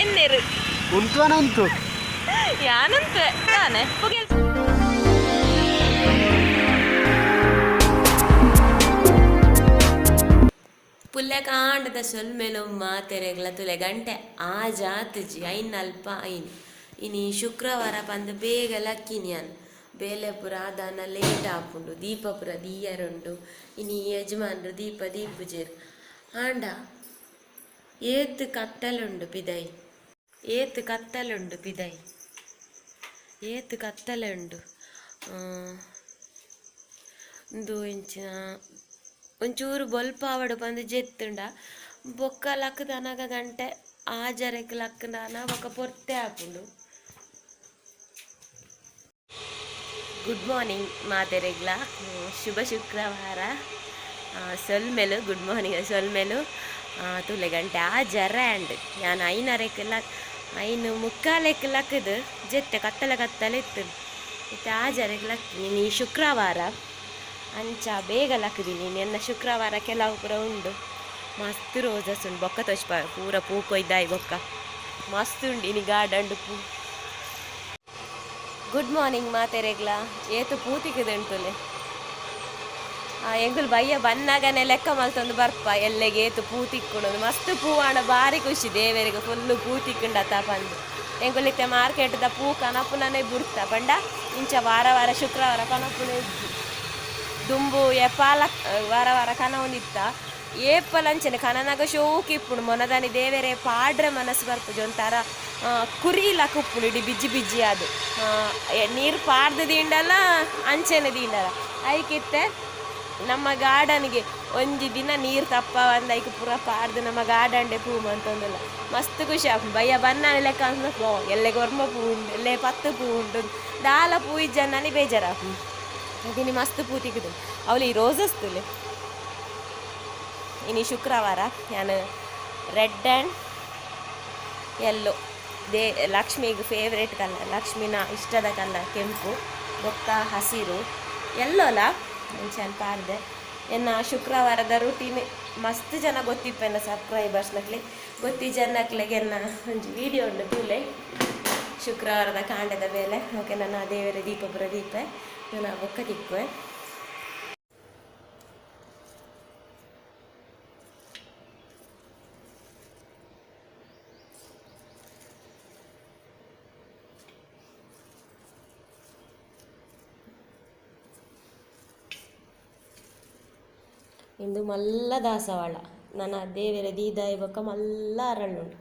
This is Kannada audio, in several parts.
ಎನ್ನೇರು ಉಂಟು ಅನ ಉಂಟು ಯಾನಂತ ತಾನೆ ಪುಲ್ಯ ಕಾಂಡದ ಸೊಲ್ಮೆಲು ಮಾತೆರೆಗ್ಲ ತುಲೆ ಗಂಟೆ ಆ ಜಾತಜಿ ಐನ್ ಅಲ್ಪ ಐನ್ ಇನಿ ಶುಕ್ರವಾರ ಪಂದು ಬೇಗ ಲಕ್ಕಿನಿಯನ್ ಬೇಲೆ ಪುರ ಆದಾನ ಲೇಟ್ ಆಪುಂಡು ದೀಪ ಪುರ ದೀಯರುಂಡು ಇನಿ ಯಜಮಾನ್ರು ದೀಪ ದೀಪುಜೇರು ಆಂಡ ಏತ್ ಕತ್ತಲುಂಡು ಪಿದೈ ಏತ್ ಕತ್ತಲುಂಡು ಪಿದೈ ಏತ್ ಕತ್ತಲುಂಡು ಒಂದು ಇಂಚಿನ ಒಂಚೂರು ಬೊಲ್ಪ ಆವಡು ಬಂದು ಜೆತ್ತುಂಡ ಬೊಕ್ಕ ಲಕ್ಕದನಗ ಗಂಟೆ ಆಜರೆಕ್ ಲಕ್ಕದಾನ ಬೊಕ್ಕ ಪೊರ್ತೆ ಹಾಕುಂಡು. ಗುಡ್ ಮಾರ್ನಿಂಗ್ ಮಾತೆರೆಗ್ಲ ಶುಭ ಶುಕ್ರವಾರ ಸೊಲ್ಮೆಲು ಗುಡ್ ಮಾರ್ನಿಂಗ್ ಸೊಲ್ಮೆಲು ತುಲೆ ಗಂಟೆ ಆ ಜರ ಆ್ಯಂಡ್ ನಾನು ಐನರೆಕ್ಕೆಲ್ಲ ಐನು ಮುಕ್ಕಾಲೆಕ್ಕೆ ಲಕ್ಕದು ಜೆತ್ತೆ ಕತ್ತಲೆ ಇತ್ತು ಇತ್ತು ಆ ಜರೆಗೆ ಲಕ್ಕಿ ನೀ ಶುಕ್ರವಾರ ಅಂಚ ಬೇಗ ಲಕ್ಕದೀನಿ ನಿನ್ನ ಶುಕ್ರವಾರ ಕೆಲವು ಪೂರ ಉಂಡು ಮಸ್ತ್ ರೋಸಸ್ ಉಂಡು ಬೊಕ್ಕ ತೋಚ್ಪ ಪೂರ ಪೂ ಕೊಯ್ದಾಯಿ ಬೊಕ್ಕ ಮಸ್ತ್ ಉಂಡು ಇನಿ ಗಾರ್ಡನ್ ಪೂ. ಗುಡ್ ಮಾರ್ನಿಂಗ್ ಮಾತೆರೆಗ್ಲ ಏತು ಪೂತಿಕ್ಕದುಂಟುಲೆ ಎಂಕುಲು ಬಯ್ಯ ಬನ್ನಾಗನೆ ಲೆಕ್ಕ ಮಲ್ತೊಂದು ಬರ್ಪ ಎಲ್ಲೆಗೆ ಏತು ಪೂತಿಕ್ಕುಣದು ಮಸ್ತ್ ಪೂವಾಣ ಭಾರಿ ಖುಷಿ ದೇವರಿಗೆ ಫುಲ್ಲು ಪೂತಿಕ್ಕುಂಡತ ಪಂದು ಎಂಕುಲಿತ್ತೆ ಮಾರ್ಕೆಟ್ದ ಪೂ ಕನಪುನನೇ ಬುಡ್ತ ಪಂಡ ಇಂಚ ವಾರ ವಾರ ಶುಕ್ರವಾರ ಕನಪುನ ಇದ್ದು ದುಂಬು ಎಪ್ಪಾಲ ವಾರ ವಾರ ಕನವನಿತ್ತ ಏಪಲಂಚನೆ ಕನನಾಗ ಶೋಕಿಪ್ಪುಡು ಮೊನದಾನಿ ದೇವರೇ ಪಾಡ್ರೆ ಮನಸ್ಸು ಬರ್ತದೆ ಒಂಥರ ಕುರಿಲಕ್ಕ ಉಪ್ಪುಡು ಇಡೀ ಬಿಜ್ಜಿ ಬಿಜ್ಜಿ ಅದು ನೀರು ಪಾಡ್ದು ದಿಂಡಲ್ಲ ಅಂಚೆನೆ ದಿಂಡಲ್ಲ ಐಕಿತ್ತೆ ನಮ್ಮ ಗಾರ್ಡನ್ಗೆ ಒಂಜಿ ದಿನ ನೀರು ತಪ್ಪ ಒಂದು ಐಕ್ ಪೂರ ಪಾಡ್ದು ನಮ್ಮ ಗಾರ್ಡನ್ಡೆ ಪೂ ಅಂತಂದಿಲ್ಲ ಮಸ್ತ್ ಖುಷಿ ಆಪು ಬಯ್ಯ ಬನ್ನ ಲೆಕ್ಕ ಅಂತ ಎಲ್ಲೆ ಗೊರ್ಮ ಪೂ ಉಂಡು ಎಲ್ಲೆ ಪತ್ತು ಪೂ ಉಂಟು ದಾಲ ಪೂ ಇಜ್ಜನ್ನನಿ ಬೇಜಾರಾಪು ಅದೀನಿ ಮಸ್ತ್ ಪೂ ತಿಕ್ಕದು ಅವಳು ಈ ರೋಸಸ್ ತುಲೆ ಇನಿ ಶುಕ್ರವಾರ ನಾನು ರೆಡ್ ಆ್ಯಂಡ್ ಯೆಲ್ಲೋ ಲಕ್ಷ್ಮಿಗೆ ಫೇವ್ರೇಟ್ ಕಲರ್ ಲಕ್ಷ್ಮಿನ ಇಷ್ಟದ ಕಲರ್ ಕೆಂಪು ಬೊಕ್ಕ ಹಸಿರು ಎಲ್ಲೋಲ ಮುಂಚೆನ್ ಪಾಡ್ದೆ ಎನ್ನ ಶುಕ್ರವಾರದ ರೂಟೀನ್ ಮಸ್ತ್ ಜನ ಗೊತ್ತಿಪ್ಪೆನ್ನ ಸಬ್ಸ್ಕ್ರೈಬರ್ಸ್ನಕ್ಲೆ ಗೊತ್ತಿ ಜನಕ್ಲೆಗೆ ಎನ್ನ ಒಂದು ವಿಡಿಯೋ ಉಂಡು ತೂಲೆ ಶುಕ್ರವಾರದ ಕಾಂಡದ ಮೇಲೆ ಓಕೆ ನನ್ನ ದೇವರ ದೀಪಪುರ ದೀಪ ನಾನು ಬೊಕ್ಕ ತಿಕ್ಕುವೆ. ಇಂದು ಮಲ್ಲ ದಾಸವಾಳ ನನ್ನ ದೇವರ ದೀದಾಯ ಬೊಕ್ಕ ಮಲ್ಲ ಅರಳುಂಡು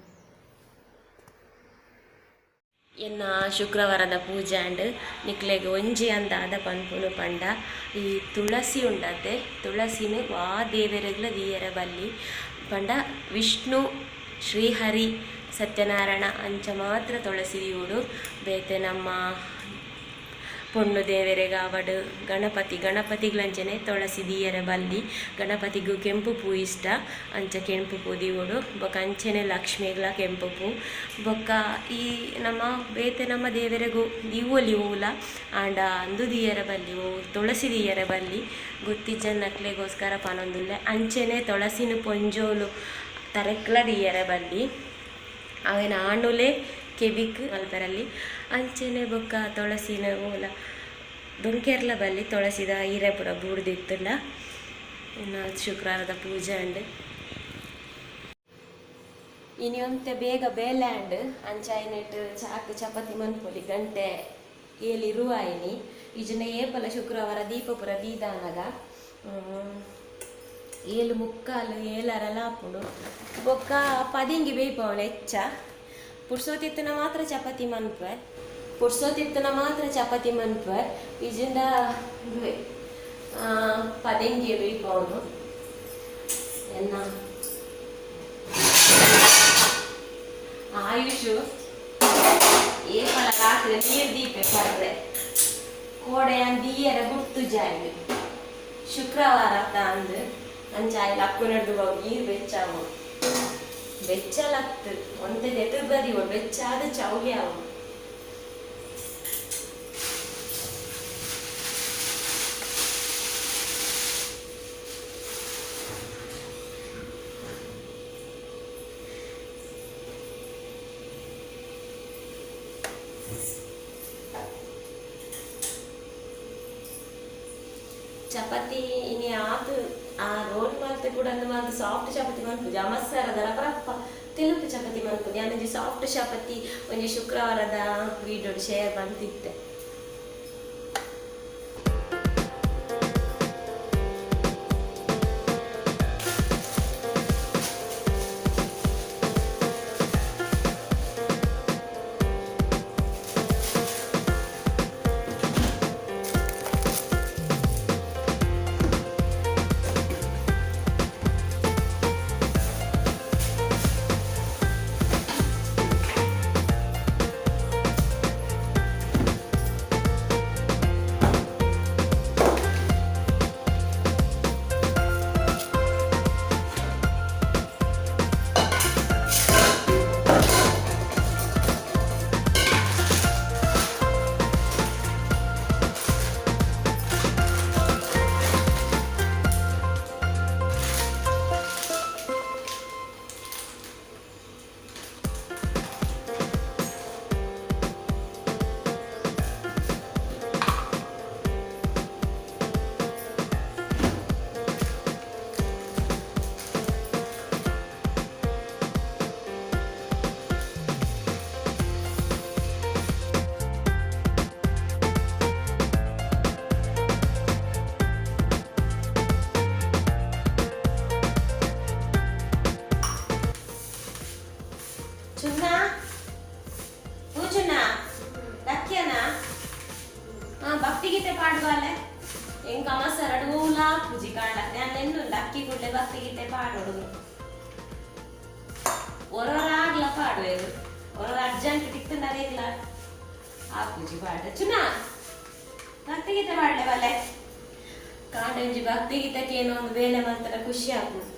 ಎನ್ನ ಶುಕ್ರವಾರದ ಪೂಜೆ ಆಂಡ್ ನಿಕ್ಲೆಗೆ ಒಂಜಿ ಅಂತ ಆದ ಪನ್ಪುನು ಪಂಡ ಈ ತುಳಸಿ ಉಂಡತೆ ತುಳಸಿನ ವಾ ದೇವರೆಗ್ಲ ದೀಯರ ಬಲ್ಲಿ ಪಂಡ ವಿಷ್ಣು ಶ್ರೀಹರಿ ಸತ್ಯನಾರಾಯಣ ಅಂಚ ಮಾತ್ರ ತುಳಸಿ ದೀವುಡು ಬೇತೆ ನಮ್ಮ ಪೊಣ್ಣು ದೇವರೆಗ ಅವಡು ಗಣಪತಿಗಳಂಚನೆ ತುಳಸಿ ದೀಯರ ಬಲ್ಲಿ ಗಣಪತಿಗೂ ಕೆಂಪು ಪೂ ಇಷ್ಟ ಅಂಚ ಕೆಂಪು ಪೂ ದೀವುಡು ಬೊಕ್ಕ ಅಂಚನೆ ಲಕ್ಷ್ಮಿಗಳ ಕೆಂಪು ಪೂ ಬೊಕ್ಕ ಈ ನಮ್ಮ ಬೇತೆ ನಮ್ಮ ದೇವರೆಗೂ ದೀವೊಲಿ ಹೂಲ ಆಂಡ ಅಂದು ದೀಯರ ಬಲ್ಲಿ ತುಳಸಿ ದೀಯರ ಬಲ್ಲಿ ಗೊತ್ತಿಜ್ಜನ್ನಕ್ಲೆಗೋಸ್ಕರ ಪನೊಂದುಲ್ಲೆ ಅಂಚನೆ ತುಳಸಿನ ಪೊಂಜೋಲು ತರೆಕ್ಲ ದೀಯರ ಬಲ್ಲಿ ಅವೇನ ಆಣುಲೆ ಕೆಬಿಕ್ ಮಲ್ಪರಲ್ಲಿ ಅಂಚನೆ ಬೊಕ್ಕ ತುಳಸಿನ ಓಲ ದೊಂಕೆರ್ಲ ಬಲ್ಲಿ ತುಳಸಿದ ಹಿರೇಪುರ ಬೂಡ್ದಿತ್ತುಂಡ ಇನ್ನು ಶುಕ್ರವಾರದ ಪೂಜೆ ಅಂಡ್ ಇನಿ ಒಂತೆ ಬೇಗ ಬೇಲೆ ಅಂಡ್ ಅಂಚಾಯ್ನೆಟ್ ಚಾಕ್ ಚಪಾತಿ ಮನ್ಪೊಲಿ ಗಂಟೆ ಏಲಿರುವ ಇನಿ ಇಜನೆ ಏಪಲ ಶುಕ್ರವಾರ ದೀಪಪುರ ದೀದಾನಗ 7:45 7 ಲಾಪುಡು ಬೊಕ್ಕ ಪದಿಂಗಿ ಬೇಯ್ಪವಳು ಹೆಚ್ಚ ಪುಡ್ಸೋತಿತ್ತನ ಮಾತ್ರ ಚಪಾತಿ ಮನ್ಪೆ ಇಜಿಂದ ಪದಿಂಗಿ ಬೇಯ್ಪವನು ಎನ್ನ ಆಯುಷು ಏಪಲ ರಾತ್ರಿ ನೀರು ದೀಪೆ ಪರ್ರೆ ಕೋಡೆಯ ದೀಯರ ಗುಟ್ಟು ಜಾಯ್ದು ಶುಕ್ರವಾರ ಅಂದು ಅಂಚಾಯ್ಲು ಅಕ್ಕು ನಡೆದು ನೀರು ಬೆಚ್ಚಾವು ಬೆಚ್ಚಲತ್ತು ಒಂದೇ ಎದುರ್ಬದಿ ಬೆಚ್ಚಾದ ಚೌಲಿ ಅವು ಚಪಾತಿ ಇನಿ ಆತು ಆ ರೋಲ್ ಮಾಡ್ತೆ ಕೂಡ ಒಂದು ಸಾಫ್ಟ್ ಚಪಾತಿ ಮಾಡ್ಬೋದು ಮಸಾಲದ ರಪ್ಪ ತೆಲುಪು ಚಪಾತಿ ಮಾಡ್ಬೋದು ಯಾನೊಂದು ಸಾಫ್ಟ್ ಚಪಾತಿ ಒಂಜಿ ಶುಕ್ರವಾರದ ವೀಡಿಯೋ ಶೇರ್ ಬಂದಿತ್ತೆ. ಭಕ್ತಿಗೀತೆ ಪಾಡುವಲ್ಲೆ ಹೆಂಗ ಮಸರಡೂಲಾ ಪೂಜಿ ಕಾಂಡ ನಾನು ಎನ್ನುಂಡು ಅಕ್ಕಿ ಗುಡ್ಡೆ ಭಕ್ತಿಗೀತೆ ಪಾಡೋಡು ಒರರಾಗ್ಲ ಪಾಡುವೆರು ಒರ ಅರ್ಜೆಂಟ್ ತಿಕ್ತಂಡದಿಲ್ಲ ಆ ಪೂಜಿ ಪಾಡ ಚುನ ಭಕ್ತಿಗೀತೆ ಪಾಡ್ಲೆವಲ್ಲೆ ಕಾಂಡ ಒಂಜಿ ಭಕ್ತಿಗೀತಕ್ಕೆ ಏನೋ ಒಂದು ಬೇಲೆ ಮಂತ್ರ ಖುಷಿ ಆಗ್ಬೋದು.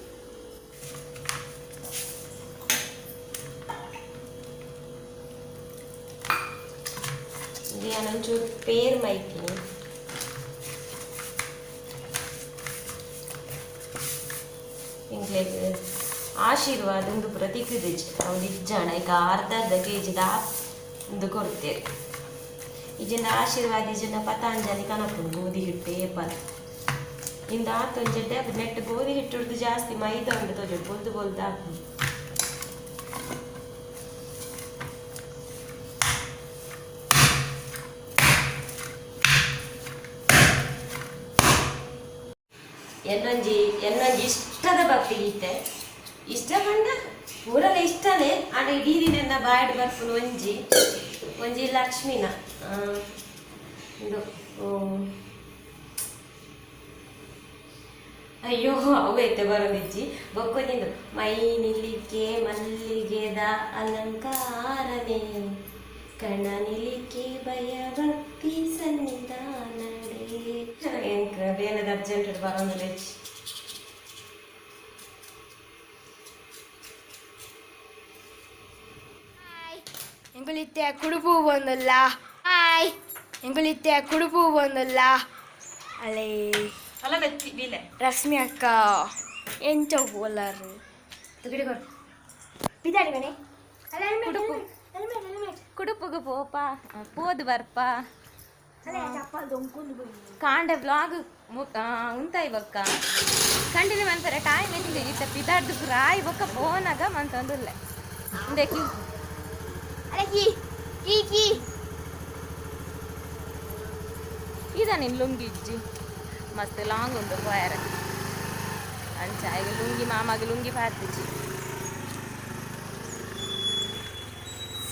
ಒಂಚೂರು ಪೇರ್ ಮೈತೀನಿ ಹಿಂಗೆ ಆಶೀರ್ವಾದ ಒಂದು ಪ್ರತಿಕ್ರಿಯೆ ಒಂದು ಇಜ್ಜಣ ಈಗ ಅರ್ಧ ಕೆಜಿ ಒಂದು ಕೊಡ್ತೇವೆ ಈಜಿಂದ ಆಶೀರ್ವಾದ ಈಜಿನ ಪತಾಂಜಲಿ ಕನಪು ಗೋಧಿ ಹಿಟ್ಟು ಏಪಲ್ ಇಂದ ಆತೊಂಜಡ್ಡೆ ನೆಟ್ ಗೋಧಿ ಹಿಟ್ಟು ಹಿಡ್ದು ಜಾಸ್ತಿ ಮೈದಾ ಉಂಡು ತೊಜು ಬೊಲ್ದು ಬೊಲ್ದು ಹಾಕು ಎನ್ನೊಂಜಿ ಇಷ್ಟದ ಭಕ್ತಿಗೀತೆ ಇಷ್ಟ ಕಂಡ ಪೂರಲ ಇಷ್ಟನೇ ಆಡ ಇಡೀ ದಿನ ಬಾಯ್ಡ್ ಬರ್ಪುನು ಒಂಜಿ ಲಕ್ಷ್ಮಿನ ಇದು ಅಯ್ಯೋ ಅವೈತೆ ಬರೋದಿಜ್ಜಿ ಬೊಕ್ಕೊಂದು ಮೈ ನಿಲ್ಲಿಕೆ ಮಲ್ಲಿಗೆದ ಅಲಂಕಾರನೇ ಕಣ ನಿಲಿಕೆ ಭಯ ಭಕ್ತಿ ಸನ್ನಿಧಾನಡೆ ಬೇನದ ಅರ್ಜೆಂಟ್ ಬರೋದಿಲ್ಲ ಎಂಗುಲಿತ್ತೆ ಕುಡುಪು ಬಂದಲ್ಲ ಹಾಯ್ ಎಂಗುಲಿತ್ತೆ ಕುಡುಪು ಬಂದಲ್ಲ ಅಲ್ಲೇ ಅಲ್ಲ ಬೆತ್ತಿ ಬೀಲೆ ರಶ್ಮಿ ಅಕ್ಕ ಎಂಚ ಬೋಲರು ತುಗಿಡಿ ಕೊಡು ಬಿದ್ದಾಡಿ ಮನೆ ಕುಡುಪು ಕುಡುಪುಗು ಪೋಪ ಪೋದು ಬರ್ಪ ಕಾಂಡೆ ಬ್ಲಾಗ್ ಉಂತಾಯಿ ಬೊಕ್ಕ ಕಂಟಿನ್ಯೂ ಮಾಡ್ತಾರೆ ಟೈಮ್ ಎಂದ ಇತ್ತ ಪಿದಾಡ್ದು ರಾಯ್ ಬೊಕ್ಕ ಫೋನಾಗ ಮಂತಂದುಲ್ಲೆ ದೇಕಿ ಇದ ನಿನ್ ಲುಂಗಿ ಇಜ್ಜಿ ಮಸ್ತ್ ಲಾಂಗ್ ಉಂಟು ಫೈರ್ ಅಂಚ ಈಗ ಲುಂಗಿ ಮಾಮಾಗ ಲುಂಗಿ ಪಾರ್ತಿಜ್ಜಿ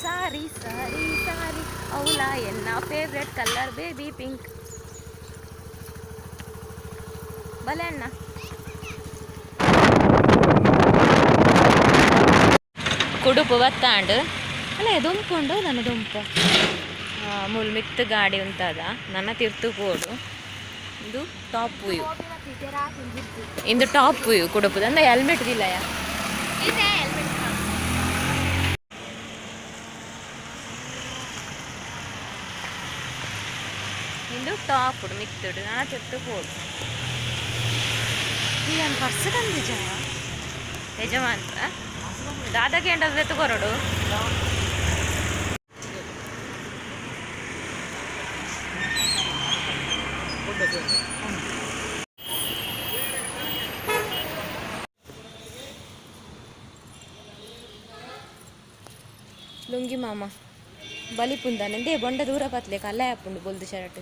ಸಾರಿ ಸಾರಿ ಸಾರಿ ಅವಳ ಎನ್ನ ಫೇವ್ರೆಟ್ ಕಲರ್ ಬೇಬಿ ಪಿಂಕ್ ಬಲೆ ಅಣ್ಣ ಕುಡುಪು ಬತ್ತಾಂಡು ಅಲ್ಲ ದುಂಪು ಉಂಡು ನನ್ನ ದುಂಪು ಮುಲ್ ಮಿತ್ತು ಗಾಡಿ ಉಂಟದ ನನ್ನ ತಿರ್ತು ಕೋಡು ಇದು ಟಾಪ್ ವ್ಯೂ ಇಂದು ಟಾಪ್ ವ್ಯೂ ಕುಡುಪುದು ಅಂದ್ರೆ ಹೆಲ್ಮೆಟ್ ಇಲ್ಲಯ ಇಂದು ಟಾಪ್ ಮಿತ್ತುಡು ನನ್ನ ತಿರ್ತು ಕೋಡು ಈಗ ಪರ್ಸ್ ತಂದಿಜ ಯಜಮಾನ್ರ ದಾದಾಗೆ ಎಂಟು ಎತ್ತುಕೊರಡು ಲುಂಗಿ ಮಾಮ ಬಲಿಪುಂದಾನೆ ದೇ ಬೊಂಡ ದೂರ ಪತ್ಲೆ ಕಲ್ಲ ಹಾಪುಂಡು ಬೊಲ್ದು ಶರ್ಟ್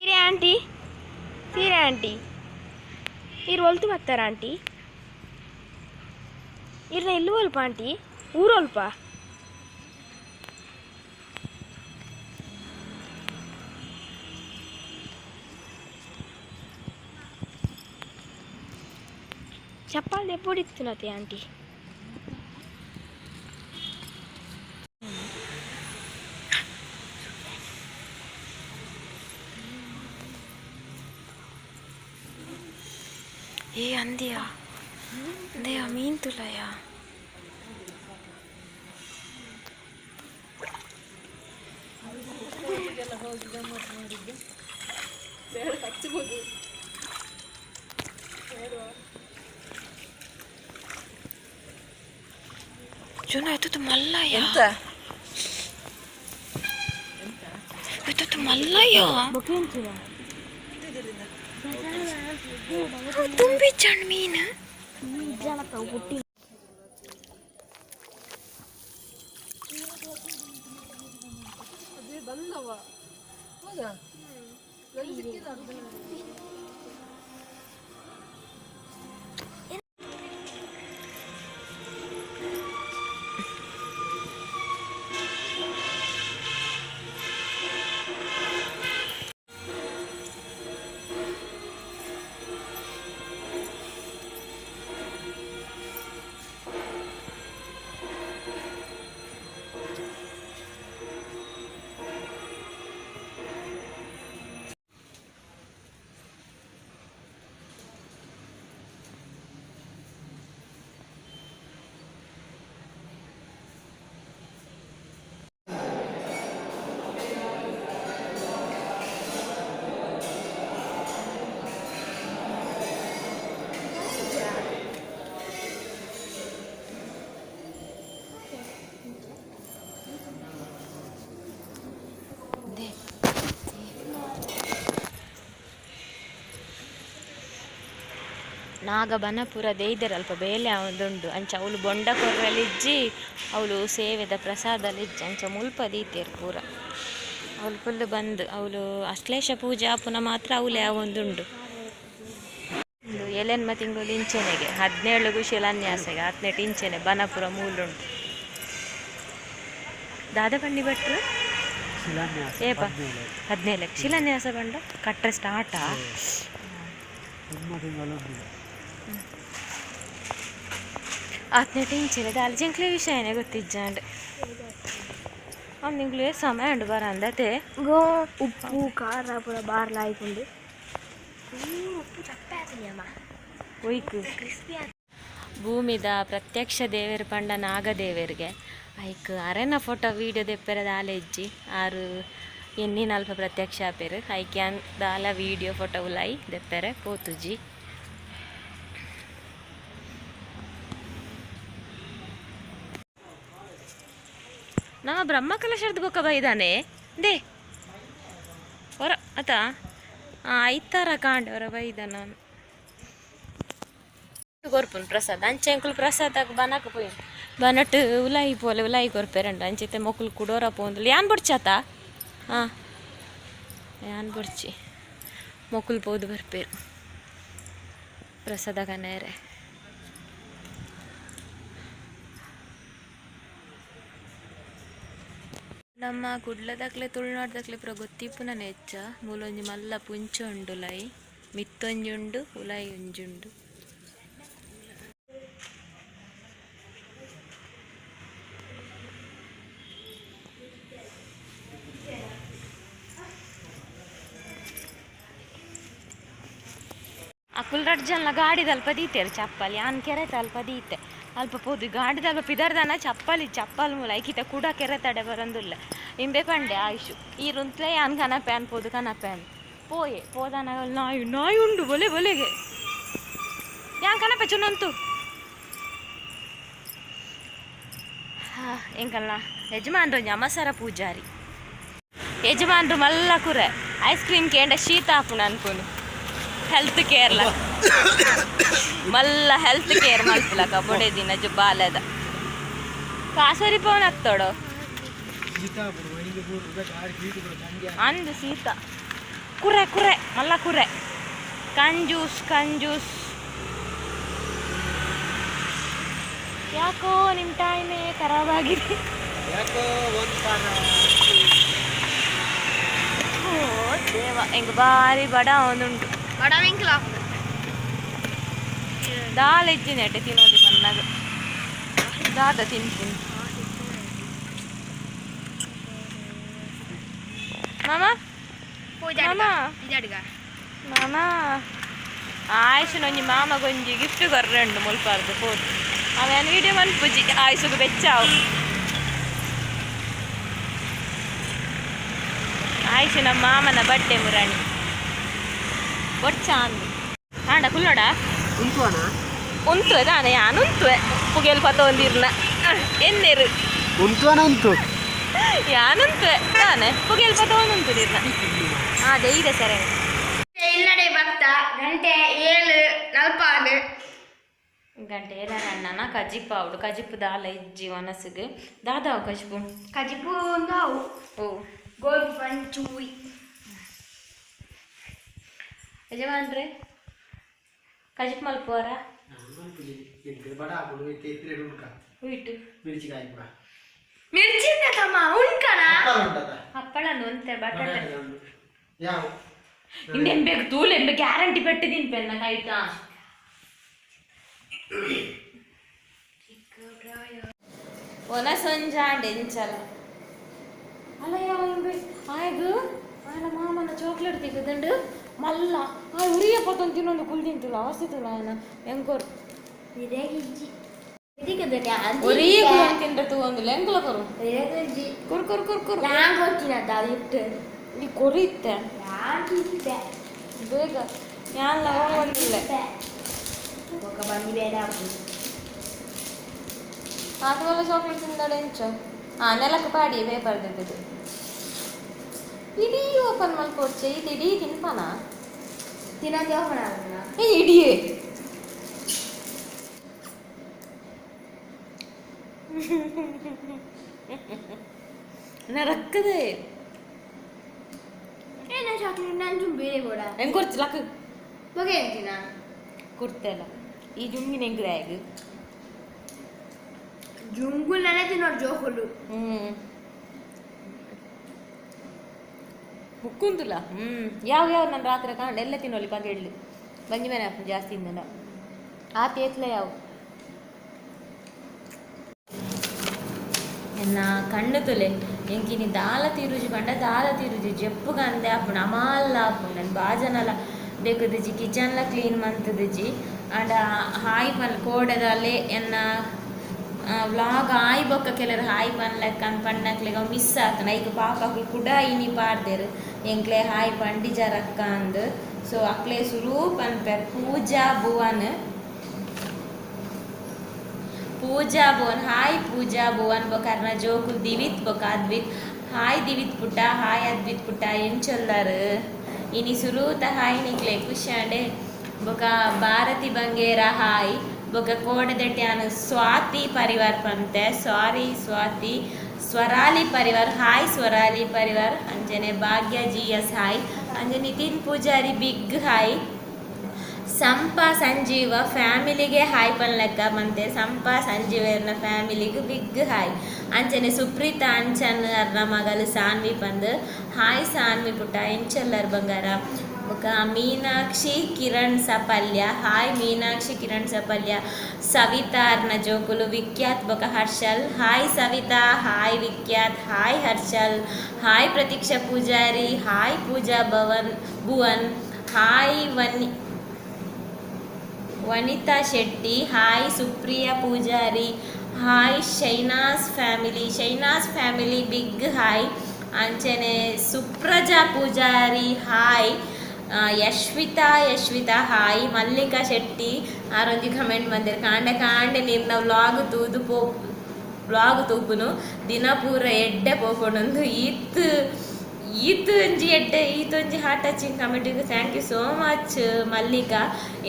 ಸೀರೆ ಆಂಟಿ ಸೀರೆ ಆಂಟಿ ಇರು ಹೊಲ್ತು ಬರ್ತಾರ ಆಂಟಿ ಇರ್ನ ಎಲ್ಲೂ ಅಲ್ಪ ಆಂಟಿ ಊರಲ್ಪ ಚಪ್ಪಾಲ್ ಎಪ್ಪೊಡಿತ್ತುನತೆ ಆಂಟಿ ఏ అందియా అందియా మీన్ తులయా ಜುನ ಎತ್ತು ಮಲ್ಲಯ್ಯ ಎತ್ತು ಮಲ್ಲಯ್ಯ ತುಂಬಿ ಚಣ್ಣ ಮೀನು ಹುಟ್ಟಿ ನಾಗಬನಪುರ ದೇಯ್ದರ ಅಲ್ಪ ಬೇಲೆ ಅವದುಂಡು ಅಂಚ ಅವಳು ಬೊಂಡ ಕೊರ್ರಲಿಜ್ಜಿ ಅವಳು ಸೇವೆದ ಪ್ರಸಾದಲಿಜ್ಜಿ ಅಂಚ ಮುಲ್ಪ ದೀತೇರು ಪೂರ ಅವಳು ಫುಲ್ ಬಂದು ಅವಳು ಅಶ್ಲೇಷ ಪೂಜೆ ಆಪುನ ಮಾತ್ರ ಅವಳೇ ಅವೊಂದುಂಡು ಎಲೆನ್ಮ ತಿಂಗಳು ಇಂಚೆನೆಗೆ 17 ಶಿಲಾನ್ಯಾಸಗೆ 18 ಇಂಚೆನೆ ಬನಪುರ ಮೂಲುಂಡು ದಾದ ಬಂಡಿ ಭಟ್ರು ಏಪ 17 ಶಿಲಾನ್ಯಾಸ ಬಂಡ ಕಟ್ರೆ ಸ್ಟಾರ್ಟಾ 18 ಇಂಚಿನ ದಾಲ್ ಜಿಂಕ್ಲೆ ವಿಷಯನೇ ಗೊತ್ತಿಜ್ಜಾಂಡ್ ಒಂದಿಂಗ್ಲೇ ಸಮಯ ಉಂಡು ಬರಂದತೆ ಗೋ ಉಪ್ಪು ಖಾರ ಪೂರ ಬಾರ್ಲ ಆಯ್ಕೊಂಡು ಉಪ್ಪು ಚಪ್ಪೆ ಆತನಿಯಮ್ಮ ಒಯ್ಕು ಕ್ರಿಸ್ಪಿ ಭೂಮಿದ ಪ್ರತ್ಯಕ್ಷ ದೇವೇರು ಪಂಡ ನಾಗದೇವರಿಗೆ ಐಕ್ ಅರೆನ ಫೋಟೋ ವೀಡಿಯೋ ದೆಪ್ಪೆರದ ಆಲೆಜ್ಜಿ ಆರು ಎನ್ನಿನ ಅಲ್ಪ ಪ್ರತ್ಯಕ್ಷ ಆಪೇರು ಐಕ್ಯಾನ್ ದಾಲ ವೀಡಿಯೋ ಫೋಟೋ ಉಲೈ ದೆಪ್ಪೆರೆ ಪೋತುಜಿ ನಮ್ಮ ಬ್ರಹ್ಮಕಲಶರದ ಬೊಕ್ಕ ಬೈದಾನೆ ದೇ ಹೊರ ಅತ ಐತಾರ ಕಾಂಡೆ ಅವರ ಬೈದ ನಾನು ಕೊರ್ಪುನ್ ಪ್ರಸಾದ್ ಅಂಚೆಂಕುಲು ಪ್ರಸಾದ ಬನಕ ಪೋಯಿ ಬನಟ್ ಉಲಾಯಿ ಪೋಲೆ ಉಲಾಯಿ ಕೊರ್ಪೆರಂಡ ಅಂಚಿತೆ ಮೊಕ್ಕಲು ಕುಡೋರ ಪೋಂದುಲು ಯಾನ್ ಬೊಡ್ಚಾತ ಹಾಂ ಯಾನ್ ಬೊಡ್ಚಿ ಮೊಕ್ಕಲು ಪೋದು ಬರ್ಪೇರು ಪ್ರಸಾದ ಕನೇರೆ ನಮ್ಮ ಕುಡ್ಲದಕ್ಲೆ ತುಳುನಾಡ್ದಕ್ಲೆ ಪೂರ ಗೊತ್ತಿಪ್ಪುನ ನೆಚ್ಚ ಮೂಲೊಂಜಿ ಮಲ್ಲ ಪುಂಚ ಉಂಡು ಉಲೈ ಮಿತ್ತೊಂಜಿ ಉಂಡು ಉಲೈ ಒಂಜುಂಡು ಆ ಕುಲ್ರಡ್ಜನ್ಲ ಗಾಡಿದ ಅಲ್ಪ ದೀತೆರು ಚಪ್ಪಲಿ ಆನ್ ಕೆರೆತ ಅಲ್ಪ ದೀತೆ ಅಲ್ಪ ಪೋದು ಗಾಡಿದ ಅಲ್ಪ ಪಿದರ್ದನ ಚಪ್ಪಲ್ ಮೂಲ ಐಕಿತ ಕೂಡ ಕೆರೆತಡೆ ಬರಂದುಲ್ಲ ಇಂಬೆ ಪಂಡೆ ಆಯುಷು ಈ ರುಂತ್ಲೆ ಆನ್ ಕನಪ್ಯಾನ್ ಪೋದು ಕನಪ್ಯಾನ್ ಪೋಯೆ ಪೋದನ ನಾಯಿ ಉಂಡು ಬೊಲೆಗೆ ಯಾನ್ ಕನಪೆ ಚುನಂತು ಎಂಕಲ್ನ ಯಜಮಾನ್ರು ಅಮಸರ ಪೂಜಾರಿ ಯಜಮಾನ್ರು ಮಲ್ಲ ಕುರೆ ಐಸ್ ಕ್ರೀಮ್ ಕೇಂಡ ಶೀತ ಹಾಪುಣ ಅನ್ಕೊನು ಹೆಲ್ತ್ ಕೇರ್ಲ ಮಲ್ಲ ಹೆಲ್ತ್ ಕೇರ್ ಮಲ್ಪಲಕ ಬೊಡೆ ದಿನ ಬಾಲದ ಕಾಸೋರಿ ಪವನ್ ಆಗ್ತಾಡೋ ಅಂದು ಸೀತ ಕುರೆ ಕುರೆ ಮಲ್ಲ ಕುರೆ ಕಂಜೂಸ್ ಕಂಜೂಸ್ ಯಾಕೋ ನಿಮ್ಮ ಟೈಮೇ ಖರಾಬ್ ಆಗಿದೆ ಓ ದೇವ ಹೆಂಗ ಭಾರಿ ಬಡ ಒಂದುಂಟು ದಾಲ್ ಹೆಚ್ಚಿನೆಟ್ಟೆ ತಿನ್ನೋದು ಮನ್ನಾಗ ದಾದ ತಿಂತೀನಿ ಮಾಮ ಮಾಮ ಆಯುಷನೊಂಜಿ ಮಾಮಗೊಂಜಿ ಗಿಫ್ಟ್ ಕೊರ್ರೆಂಡು ಮುಲ್ಪಾರ್ದು ಪೋದು ಅವನ್ ವಿಡಿಯೋ ಮನ್ಪುಜಿ ಆಯುಷಗೆ ಬೆಚ್ಚಾವು ಆಯುಷ ನಮ್ಮ ಮಾಮನ ಬಡ್ಡೆ ಮುರಾಣಿ ಒಚ್ಚ ಅಂದು ಆಂಡ ಕುಲ್ಲೋಡ ಉಂತು ತಾನೆ ಯಾನುಂತು ಪುಗೆಲ್ ಪತ ಒಂದಿರ್ನ ಎನ್ನೆರು ಯಾನುಂತು ತಾನೆ ಪುಗೆಲ್ ಪತ ಒಂದುಂಟು ನಿರ್ನ ಅದೇ ಇದೆ ಸರಿ ಇಲ್ಲಡೆ ಭಕ್ತ ಗಂಟೆ 7:46 ಗಂಟೆ ಅಣ್ಣನ ಕಜಿಪ್ ಅವಡು ಕಜಿಪ್ ದಾಲ ಇಜ್ಜಿ ಮನಸ್ಸಿಗೆ ದಾದಾವು ಕಜಿಪು ಕಜಿಪು ಒಂದಾವು ಓ ಗೋಧಿ ಪಂಚೂರಿ ಯಜಮಾನ್ರೆ ಕಜಿಪ್ ಮಲ್ಪುವರ ಮಿರ್ಚಿ ತಮ್ಮ ಉಣ್ಕಣ ಹಪ್ಪಳನು ಅಂತೆ ಬಟಾಟೆ ಇಂದೆಂಬೇಕು ತೂಲೆಂಬೆ ಗ್ಯಾರಂಟಿ ಪೆಟ್ಟಿದ್ದೀನಿ ಪೆನ್ನ ಕೈತಾ ಒನ ಸಂಜಾಂಡೆಂಚಲ ಅಲ್ಲ ಆಯ್ದು ಆಯನ ಮಾಮನ ಚಾಕ್ಲೇಟ್ ತೆಗೆದಂಡು ಮಲ್ಲ ಆ ಉರಿಯ ಪತ್ತೊಂದು ತಿನ್ನೊಂದು ಕುಲ್ ತಿಂತಲ್ಲ ಅವಸ್ಥಿತಲ್ಲ ಆಯನ ಹೆಂಗೋರು ಒರಿಯ ಕುಲ್ ತಿಂದ್ರೆ ತಗೊಂದಿಲ್ಲ ಹೆಂಗುಲ ಕೊರು ಕುರ್ ಕುರ್ ಕುರ್ ಕುರ್ ಈ ಕೊರಿತ್ತೆ ಬೇಗ ಯಾಲ್ಲ ಹೋಗಂದಿಲ್ಲ ಆಟವಲ್ಲ ಚಾಕ್ಲೇಟ್ ತಿಂದಾಳೆ ಎಂಚು ನೆಲಕ್ಕೆ ಪಾಡಿ ಪೇಪರ್ ತೆಗೆದು ಇಡೀ ಓಪನ್ ಮಲ್ಕೊಡ್ಚೆ ಇದು ಇಡೀ ತಿನ್ಪಾನ ತಿನ್ನೋದೇ ಓಪನ್ ಏ ಇಡಿಯೇ ನರಕ್ಕದೆ ಏನ ಚಾಕ್ಲೇಟ್ ನಾನು ಬೇರೆ ಕೂಡ ಹೆಂಗೆ ಕೊಡ್ತಿಲ್ಲಕ್ಕ ಬಗೆ ಅಂತೀನ ಕೊಡ್ತೇಲ್ಲ ಈ ಜುಂಗಿನ ಹೆಂಗ್ರೆ ಆಗ ಜುಂಗು ನೆನೆ ತಿನ್ನೋರು ಜೋಕುಲು ಹುಕ್ಕುಂತಲ್ಲ ಯಾವ ಯಾವ ನನ್ನ ರಾತ್ರಿ ಕಾಂಡ ಎಲ್ಲ ತಿನ್ನೋಲಿ ಪಗೆಡ್ಲಿ ಬಂಜಿ ಮೇಲೆ ಜಾಸ್ತಿ ಇಂದನ ಆ ತೇತ್ಲೆ ಯಾವ ಎನ್ನ ಕಣ್ಣು ತುಲೆ ಎಂಕಿನಿ ದಾಲ ತಿರುಜಿ ಪಂಡ ದಾಲ ತಿರುಜಿ ಜಪ್ಪು ಗಂದೆ ಆಪುಂಡು ಅಮಾಲ್ಲ ಆಪುಂಡು ನಾನು ಬಾಜನಲ ಬೇಕದಿಜಿ ಕಿಚನ್ಲ ಕ್ಲೀನ್ ಮಂತದಿಜಿ ಆಂಡ ಹಾಯಿ ಪನ್ ಕೋಡದಲ್ಲೇ ಎನ್ನ ವ್ಲಾಗ್ ಆಯ್ ಬೊಕ್ಕ ಕೆಲರು ಹಾಯ್ ಪನ್ಲೆಕ್ಕ ಪಣ್ಣಕ್ಲೆಗ ಮಿಸ್ ಆತನ ಈಗ ಪಾಪಕ್ಕೆ ಕೂಡ ಇನಿ ಪಾಡ್ದೇರು ಎಂಕ್ಲೆ ಹಾಯ್ ಪಂಡಿಜರಕ್ಕ ಅಂದು ಸೊ ಅಕ್ಲೆ ಸುರೂ ಪನ್ಪೆ ಪೂಜಾ ಭುವನ್ ಹಾಯ್ ಪೂಜಾ ಭುವನ್ ಬೊಕರ್ನ ಜೋಕು ದಿವಿತ್ ಬೊಕ ಅದ್ವಿತ್ ಹಾಯ್ ದಿವಿತ್ ಪುಟ್ಟ ಹಾಯ್ ಅದ್ವಿತ್ ಪುಟ್ಟ ಎಂಚೊಲ್ಲರು ಇನಿ ಸುರೂತ ಹಾಯ್ ನಿಕ್ಲೆ ಖುಷಿಯಾಡೆ ಬೊಕ ಭಾರತಿ ಬಂಗೇರ ಹಾಯ್ ಬೊಕ ಕೋಡದೆಟ್ಯಾನು ಸ್ವಾತಿ ಪರಿವಾರ್ ಪಂತೆ ಸಾರಿ ಸ್ವಾತಿ ಸ್ವರಾಲಿ ಪರಿವಾರ್ ಹಾಯ್ ಸ್ವರಾಲಿ ಪರಿವಾರ್ ಅಂಜನೆ ಭಾಗ್ಯ GS ಹಾಯ್ ಅಂಜನೆ ನಿತಿನ್ ಪೂಜಾರಿ ಬಿಗ್ ಹಾಯ್ ಸಂಪಾ ಸಂಜೀವ ಫ್ಯಾಮಿಲಿಗೆ ಹಾಯ್ ಪನ್ಲೆಕ್ಕ ಮಂತೆ ಸಂಪಾ ಸಂಜೀವರ್ನ ಫ್ಯಾಮಿಲಿಗೆ ಬಿಗ್ ಹಾಯ್ ಅಂಚನೆ ಸುಪ್ರೀತಾ ಅಂಚನ್ ಅರ್ನ ಮಗಲು ಸಾನ್ವಿ ಪಂದು ಹಾಯ್ ಸಾನ್ವಿ ಪುಟ್ಟ ಎಂಚಲ್ಲರ್ ಬಂಗಾರ ಬೊಕ ಮೀನಾಕ್ಷಿ ಕಿರಣ್ ಸಪಲ್ಯ ಹಾಯ್ ಮೀನಾಕ್ಷಿ ಕಿರಣ್ ಸಪಲ್ಯ ಸವಿತಾ ಅರ್ನ ಜೋಕುಲು ವಿಖ್ಯಾತ್ ಬೊಕ Harshal hi Savitha hi Vikhyath hi Harshal hi Prathiksha Poojari hi Pooja Bhuvan hi Vanitha Shetty hi Supriya Poojari hi Shainas family big hi ಅಂಚನೆ ಸುಪ್ರಜಾ ಪೂಜಾರಿ ಹಾಯ್ ಯಶ್ವಿತಾ ಹಾಯ್ ಮಲ್ಲಿಕಾ ಶೆಟ್ಟಿ ಆರೊಂಜಿ ಕಮೆಂಟ್ ಬಂದಿರು ಕಾಂಡೆ ನಿನ್ನ ವ್ಲಾಗ್ ತೂಪುನು ದಿನ ಪೂರ ಎಡ್ಡೆ ಪೋಪೊಂಡು ಈತ್ ಈತೊಂಜಿ ಎಡ್ಡೆ ಈತೊಂಜಿ ಹಾರ್ಟ್ ಟಚಿಂಗ್ ಕಮೆಂಟಿಗೆ thank you so much Mallika.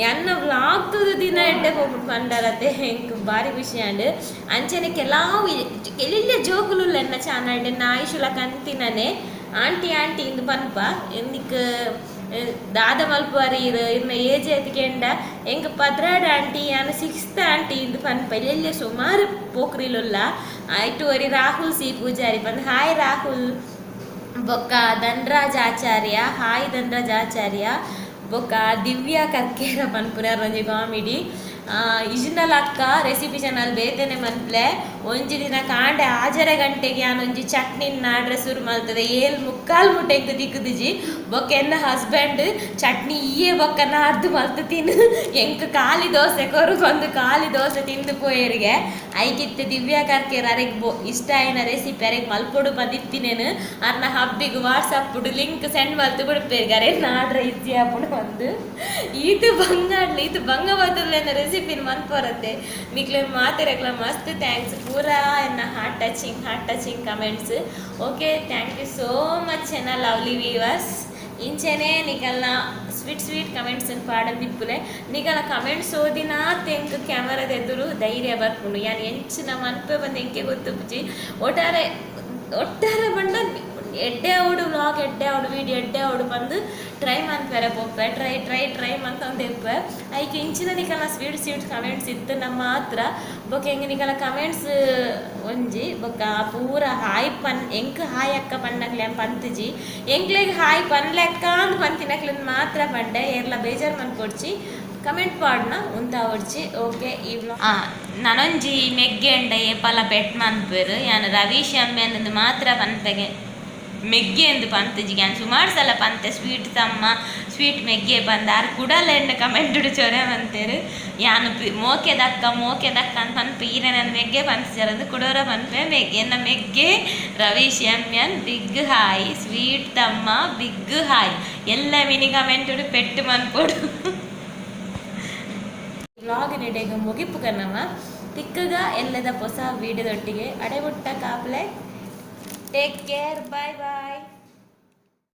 ಎನ್ನ ವ್ಲಾಗ್ ದಿನ ಎಡ್ಡೆ ಹೋಗ್ಬಿಟ್ಟು ಬಂಡಾರತ್ತೆ ಹೆಂಗೆ ಭಾರಿ ಖುಷಿ ಅಂಡ್ ಅಂಚನೆ ಕೆಲವು ಎಲ್ಲಿಲ್ಲ ಜೋಗುಲು ಎನ್ನ ಚಾನಲ್ ನಾಯಿಶುಲ ಕಂತಿನೇ ಆಂಟಿ ಆಂಟಿ ಇಂದು ಪನ್ಪ ಎಂದಿಕ್ ದಾದ ಮಲ್ಪುವಾರಿ ಇನ್ನ ಏಜ್ ಎತ್ಕೆಂಡ ಎಂಕ ಪದ್ರಾಡ್ ಆಂಟಿ ಯಾನು 6th ಆಂಟಿ ಇಂದು ಪನ್ಪ ಎಲ್ಲೆಲ್ಲ ಸುಮಾರು ಪೋಖ್ರಿಲುಲ್ಲ ಆಯ್ತು ವರಿ ರಾಹುಲ್ ಸಿ ಪೂಜಾರಿ ಬಂದು ಹಾಯ್ ರಾಹುಲ್. ಬೊಕ್ಕ ಧನ್ರಾಜ್ ಆಚಾರ್ಯ ಹಾಯ್ ಧನ್ರಾಜ್ ಆಚಾರ್ಯ. ಬೊಕ್ಕ ದಿವ್ಯಾ ಕರ್ಕೇರ ಪನ್ಪುರ ಒಂಜಿ ಕಾಮಿಡಿ ಇಜ್ನಲ್ ಅಕ್ಕ ರೆಸಿಪಿ ಚಾನಲ್ ಬೇತನೆ ಮನ್ಪ್ಲೆ ಒಂಜಿ ದಿನ ಕಾಂಡೆ ಆಜರ ಗಂಟೆಗೆ ಯಾನೊಂಜಿ ಚಟ್ನಿ ನಾಡ್ರೆ ಸುರು ಮಲ್ತದೆ 7:45 ಮುಟ್ಟೆಂಗೆ ದಿಕ್ಕುದಿಜಿ. ಬೊಕ್ಕ ಎನ್ನ ಹಸ್ಬೆಂಡ್ ಚಟ್ನಿ ಈಯೇ ಬೊಕ್ಕ ನಾಡ್ದು ಮಲ್ತು ತಿನ್ನು ಎಂಕ ಖಾಲಿ ದೋಸೆ ಕೊರು ಬಂದು ಖಾಲಿ ದೋಸೆ ತಿಂದು ಪೋಯರಿಗೆ ಐಕಿತ್ತೆ ದಿವ್ಯಾ ಕರ್ಕೇರ್ ಅರೆಗೆ ಇಷ್ಟ ಆಯ್ನ ರೆಸಿಪಿ ಅರೆಗೆ ಮಲ್ಪೊಡು ಬಂದಿತ್ತಿನೇನು ಅರ್ನ ಹಬ್ಬಿಗೆ ವಾಟ್ಸಪ್ ಲಿಂಕ್ ಸೆಂಡ್ ಮಲ್ತು ಬಿಡ್ಪೇರ್ಗಾರೆ ನಾಡ್ರೆ ಇಜ್ಜಿ ಹಾಪುಡು ಬಂದು ಇದು ಬಂಗಾಡ್ಲಿ ಇದು ಬಂಗ ಬದಲೇನ ರೆಸಿಪಿ ಮನ್ಪೋರತ್ತೆ ನಿಕ್ಲೆ ಮಾತಾಡಕ್ಲ ಮಸ್ತ್ ಥ್ಯಾಂಕ್ಸ್ ಪೂರಾ ಎನ್ನ heart touching comments. Okay thank you so much ಎನ್ನ ಲವ್ಲಿ ವ್ಯೂವರ್ಸ್. ಇಂಚೆನೆ ನಿಗಲ್ನ ಸ್ವೀಟ್ ಕಮೆಂಟ್ಸ್ ಪಾಡನ್ ದಿಪ್ಪುಲೆ ನಿಗಲ ಕಮೆಂಟ್ಸ್ ಓದಿನ ತೆಂಕ್ ಕ್ಯಾಮರಾದ ಎದುರು ಧೈರ್ಯ ಬರ್ಕೊಂಡು ಯಾನು ಎಂಚಿನ ಮನ್ಪೆ ಬಂದು ಎಂಕೆ ಗೊತ್ತುಪ್ಪುಜಿ ಒಟ್ಟಾರೆ ಬಂಡ ಎಡ್ಡೆ ಅವಡು ವ್ಲಾಗ್ ಎಡ್ಡೆ ಅವಡು ವೀಡಿಯೋ ಎಡ್ಡೆ ಅವಡು ಬಂದು ಟ್ರೈ ಮನ್ಪೆರೆ ಪೋಪ್ಪೆ ಟ್ರೈ ಮಂತಂದೆಪ್ಪೆ ಐಕೆ ಇಂಚಿನ ನಿಕಲ್ನ ಸ್ವೀಟ್ ಕಮೆಂಟ್ಸ್ ಇತ್ತು ನಮ್ಮ ಮಾತ್ರ ಬೊಕ್ಕ ಹೆಂಗೆ ನಿಕಲ ಕಮೆಂಟ್ಸ್ ಒಂಜಿ ಬೊಕ್ಕ ಪೂರ ಹಾಯ್ ಎಂಕ್ ಹಾಯ್ ಅಕ್ಕ ಪನ್ನಕ್ಲೆ ಪಂತಜಿ ಎಂಕ್ಲೆಗೆ ಹಾಯ್ ಪನ್ಲೆಕ್ಕ ಅಂದ್ ಪಂತಿನಕ್ಲಿಂದ ಮಾತ್ರ ಪಂಡೆ ಎಲ್ಲ ಬೇಜಾರು ಮನ್ಕೊಡ್ಚಿ ಕಮೆಂಟ್ ಪಾಡ್ನ ಉಂತ ಹೊಡ್ಚಿ. ಓಕೆ ಈ ನನೊಂಜಿ ಮೆಗ್ಗೆ ಅಂಡ ಏಪಲ ಪೆಟ್ ಮನ್ಪೇರು ಯಾನು ರವೀಶ್ ಅಮ್ಮೆ ಮಾತ್ರ ಪನ್ಪೆಗೆ ಮೆಗ್ಗೆ ಎಂದು ಪಂತಜಿ ಯಾನು ಸುಮಾರು ಸಲ ಪಂತೆ ಸ್ವೀಟ್ ತಮ್ಮ ಸ್ವೀಟ್ ಮೆಗ್ಗೆ ಬಂದ ಆರು ಕುಡಲ ಎಣ್ಣೆ ಕಮೆಂಟ್ ಚೊರೆ ಬಂತೇರು ಯಾನು ಮೋಕೆ ದಕ್ಕ ಅಂತ ಪನ್ಪೆ ಈರ ನನ್ನ ಮೆಗ್ಗೆ ಪಂಚರದು ಕುಡೋರ ಪನ್ಪೆ ಎನ್ನ ಮೆಗ್ಗೆ ರವೀಶ್ ಎಮ್ಯನ್ ಬಿಗ್ ಹಾಯ್ ಸ್ವೀಟ್ ತಮ್ಮ ಬಿಗ್ ಹಾಯ್ ಎಲ್ಲ ಮಿನಿ ಕಮೆಂಟ್ ಪೆಟ್ಟು ಮನ್ಪೊಡು. ವ್ಲಾಗಿನೆಡೆಗ ಮುಗಿಪು ಕನ್ನಮ್ಮ ತಿಕ್ಕಗ ಎಲ್ಲದ ಹೊಸ ವೀಡಿಯೋದೊಟ್ಟಿಗೆ ಅಡೆಬುಟ್ಟ ಕಾಪ್ಲೆ ಟೇಕ್ ಕೇರ್ ಬಾಯ್ ಬಾಯ್.